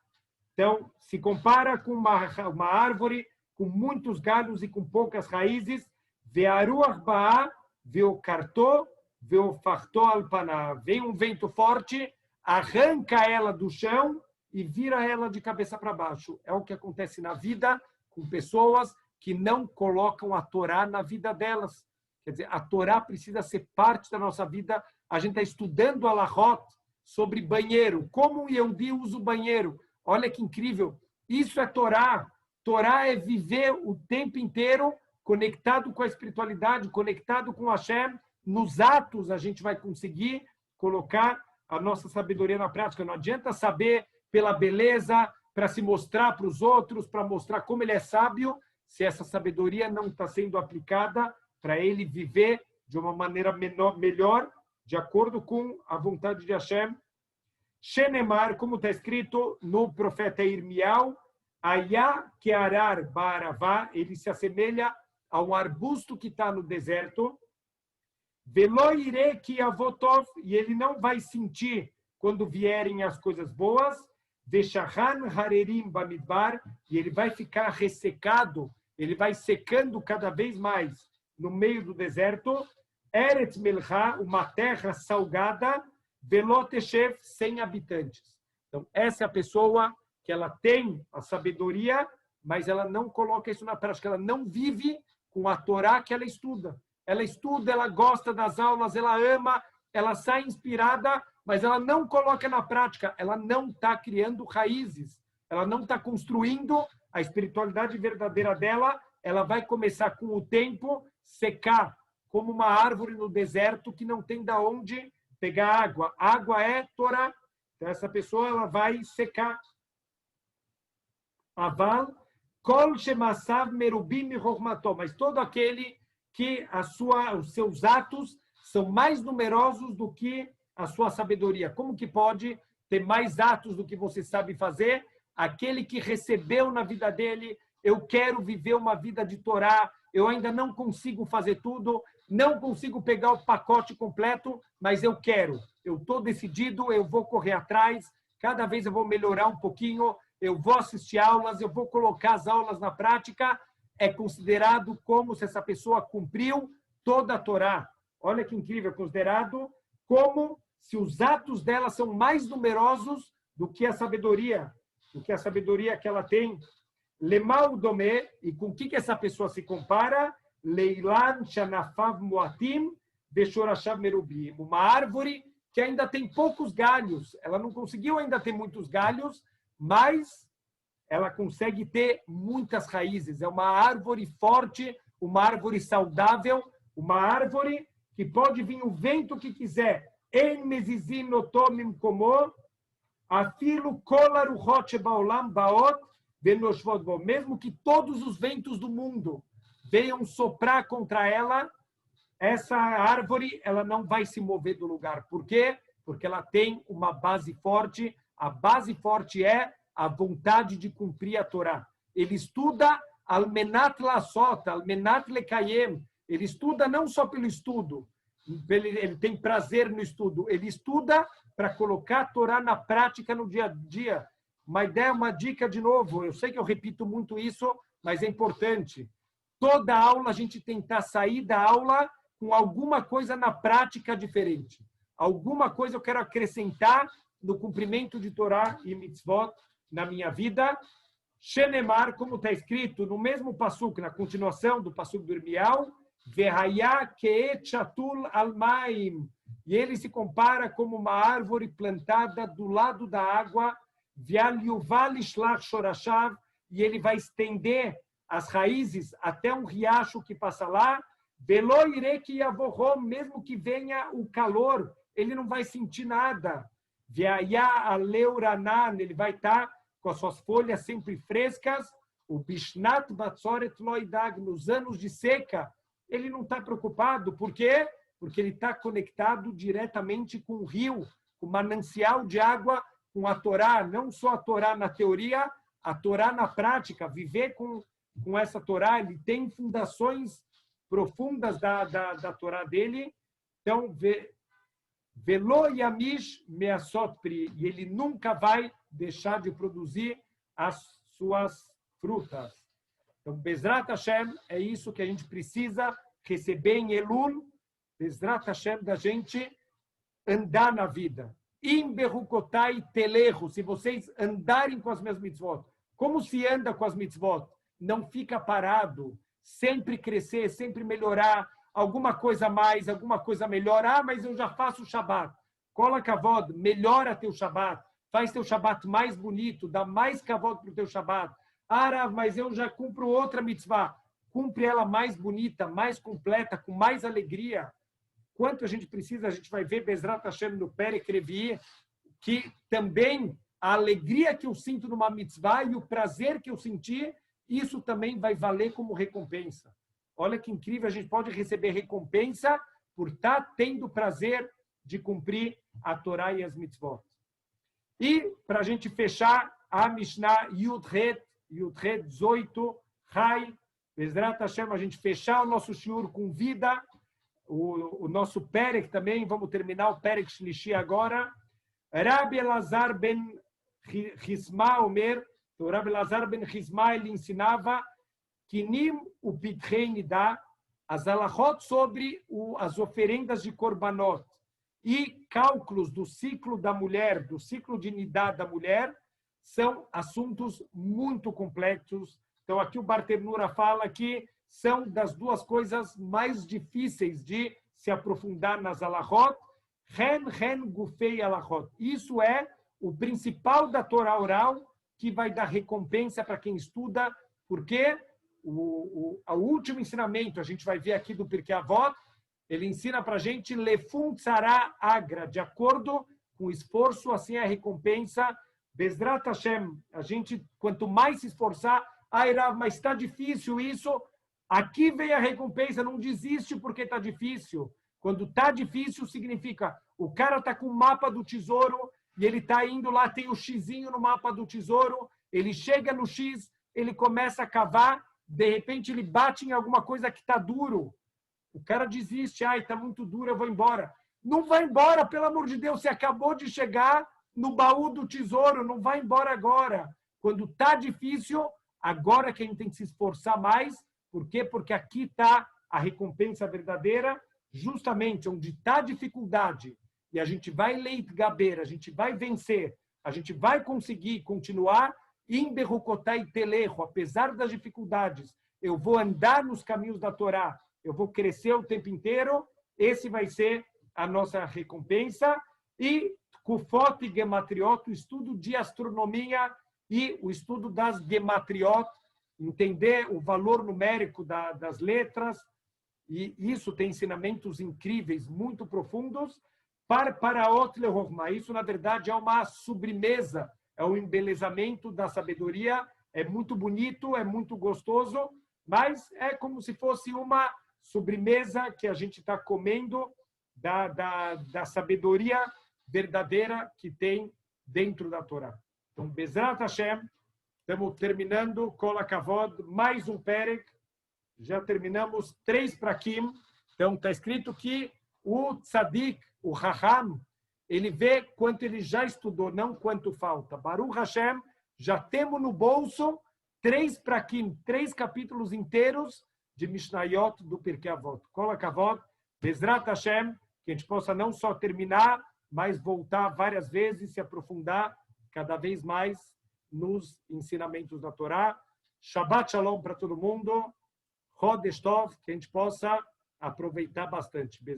[SPEAKER 1] Então, se compara com uma árvore com muitos galhos e com poucas raízes, ve'aruach ba'a, ve'okarto, ve'ofarto alpaná. Vem um vento forte, arranca ela do chão e vira ela de cabeça para baixo. É o que acontece na vida com pessoas que não colocam a Torá na vida delas. Quer dizer, a Torá precisa ser parte da nossa vida. A gente está estudando a Lahot sobre banheiro. Como um Yehudi usa o banheiro? Olha que incrível. Isso é Torá. Torá é viver o tempo inteiro conectado com a espiritualidade, conectado com Hashem. Nos atos a gente vai conseguir colocar a nossa sabedoria na prática. Não adianta saber pela beleza, para se mostrar para os outros, para mostrar como ele é sábio, se essa sabedoria não está sendo aplicada para ele viver de uma maneira melhor, de acordo com a vontade de Hashem. Shenemar, como está escrito no profeta Irmial, Ayá kearar ba'aravá, ele se assemelha a um arbusto que está no deserto. Velo ire ki avotov, e ele não vai sentir quando vierem as coisas boas. Veshahan harerim bamidbar, e ele vai ficar ressecado, ele vai secando cada vez mais no meio do deserto. Eretz melcha, uma terra salgada, veloteshev, sem habitantes. Então, essa é a pessoa que ela tem a sabedoria, mas ela não coloca isso na prática, ela não vive com a Torá que ela estuda. Ela estuda, ela gosta das aulas, ela ama, ela sai inspirada, mas ela não coloca na prática, ela não está criando raízes, ela não está construindo a espiritualidade verdadeira dela, ela vai começar com o tempo secar, como uma árvore no deserto que não tem de onde pegar água. Água é Torá. Então, essa pessoa ela vai secar. Aval, kol shemasav merubim michokmato, mas todo aquele que os seus atos são mais numerosos do que a sua sabedoria. Como que pode ter mais atos do que você sabe fazer? Aquele que recebeu na vida dele, eu quero viver uma vida de Torá, eu ainda não consigo fazer tudo, não consigo pegar o pacote completo, mas eu quero. Eu estou decidido, eu vou correr atrás, cada vez eu vou melhorar um pouquinho, eu vou assistir aulas, eu vou colocar as aulas na prática. É considerado como se essa pessoa cumpriu toda a Torá. Olha que incrível, é considerado como se os atos dela são mais numerosos do que a sabedoria que ela tem. Lemal domé, e com o que essa pessoa se compara? Leilan shanafav muatim beshorashav merubim. Uma árvore que ainda tem poucos galhos. Ela não conseguiu ainda ter muitos galhos, mas ela consegue ter muitas raízes. É uma árvore forte, uma árvore saudável, uma árvore que pode vir o vento que quiser. En mezizin otomim como, afilo kolar uchot baolam baot venoshvot bo. Mesmo que todos os ventos do mundo venham soprar contra ela, essa árvore ela não vai se mover do lugar. Por quê? Porque ela tem uma base forte. A base forte é a vontade de cumprir a Torá. Ele estuda al-menat lasot, al-menat lekayem. Ele estuda não só pelo estudo, ele tem prazer no estudo. Ele estuda para colocar a Torá na prática no dia a dia. Uma ideia, uma dica de novo. Eu sei que eu repito muito isso, mas é importante. Toda aula a gente tentar sair da aula com alguma coisa na prática diferente. Alguma coisa eu quero acrescentar no cumprimento de Torá e mitzvot na minha vida. Shenemar, como está escrito no mesmo passuco, na continuação do passuco do Irmial, Vehaya keet shatul almaim. E ele se compara como uma árvore plantada do lado da água, Vial yuval ishlach shorashav, e ele vai estender as raízes até um riacho que passa lá, Velo ireki yavohom, mesmo que venha o calor, ele não vai sentir nada. Veaya aleuranan, ele vai estar com as suas folhas sempre frescas. O bishnat batzoret loidag, nos anos de seca, ele não está preocupado. Por quê? Porque ele está conectado diretamente com o rio, com o manancial de água, com a Torá. Não só a Torá na teoria, a Torá na prática. Viver com essa Torá, ele tem fundações profundas da Torá dele. Então, Velo yamish measot pri, e ele nunca vai deixar de produzir as suas frutas. Então, Bezrat Hashem, é isso que a gente precisa receber em Elul, Bezrat Hashem, da gente andar na vida. Im berukotai telehu, se vocês andarem com as minhas mitzvot, como se anda com as mitzvot? Não fica parado, sempre crescer, sempre melhorar, alguma coisa a mais, alguma coisa melhor. Ah, mas eu já faço o Shabbat. Cola kavod, melhora teu Shabbat, faz teu Shabbat mais bonito, dá mais kavod para o teu Shabbat. Ah, mas eu já cumpro outra mitzvah. Cumpre ela mais bonita, mais completa, com mais alegria. Quanto a gente precisa, a gente vai ver Bezrat Hashem no Perek Revi, que também a alegria que eu sinto numa mitzvah e o prazer que eu senti, isso também vai valer como recompensa. Olha que incrível, a gente pode receber recompensa por estar tendo prazer de cumprir a Torá e as mitzvot. E, para a gente fechar, a Mishnah Yudhet 18, Chai, Bezrat Hashem, a gente fechar o nosso shiur com vida, o nosso Perek também, vamos terminar o Perek Shlishi agora. Rabbi Elazar ben Chisma Omer, o Rabbi Elazar ben Chisma, ele ensinava Kinim o Pitrei Nidá, as alachot sobre as oferendas de korbanot e cálculos do ciclo da mulher, do ciclo de Nidá da mulher, são assuntos muito complexos. Então, aqui o Barternura fala que são das duas coisas mais difíceis de se aprofundar nas alachot. Ren gufei alachot. Isso é o principal da Torá oral, que vai dar recompensa para quem estuda, porque o último ensinamento, a gente vai ver aqui do Pirkei Avot, ele ensina para a gente lefum tzara agra, de acordo com o esforço, assim é a recompensa. Bezrat Hashem, a gente, quanto mais se esforçar, Rav, mas está difícil isso, aqui vem a recompensa, não desiste porque está difícil. Quando está difícil, significa o cara está com o mapa do tesouro e ele está indo lá, tem o xizinho no mapa do tesouro, ele chega no X, ele começa a cavar, de repente ele bate em alguma coisa que está duro. O cara desiste, está muito duro, eu vou embora. Não vai embora, pelo amor de Deus, você acabou de chegar no baú do tesouro, não vai embora agora. Quando está difícil, agora que a gente tem que se esforçar mais. Por quê? Porque aqui está a recompensa verdadeira, justamente onde está a dificuldade. E a gente vai leitgaber, a gente vai vencer, a gente vai conseguir continuar em Berukotá e Telecho, apesar das dificuldades. Eu vou andar nos caminhos da Torá, eu vou crescer o tempo inteiro. Esse vai ser a nossa recompensa. E Kufot e Gematriot, o estudo de astronomia e o estudo das Gematriot, entender o valor numérico das letras, e isso tem ensinamentos incríveis, muito profundos. Parparaot lehorma. Isso, na verdade, é uma sobremesa, é um embelezamento da sabedoria. É muito bonito, é muito gostoso, mas é como se fosse uma sobremesa que a gente está comendo da sabedoria verdadeira que tem dentro da Torá. Então, Bezrat Hashem, estamos terminando, Kol HaKavod, mais um Perek, já terminamos 3 prakim. Então, está escrito que o Tzadik, o Raham, ele vê quanto ele já estudou, não quanto falta. Baruch Hashem, já temos no bolso 3 prakim, 3 capítulos inteiros de Mishnayot do Pirkei Avot. Kol HaKavod, Bezrat Hashem, que a gente possa não só terminar, mas voltar várias vezes, se aprofundar cada vez mais nos ensinamentos da Torá. Shabbat Shalom para todo mundo. Chodesh Tov, que a gente possa aproveitar bastante.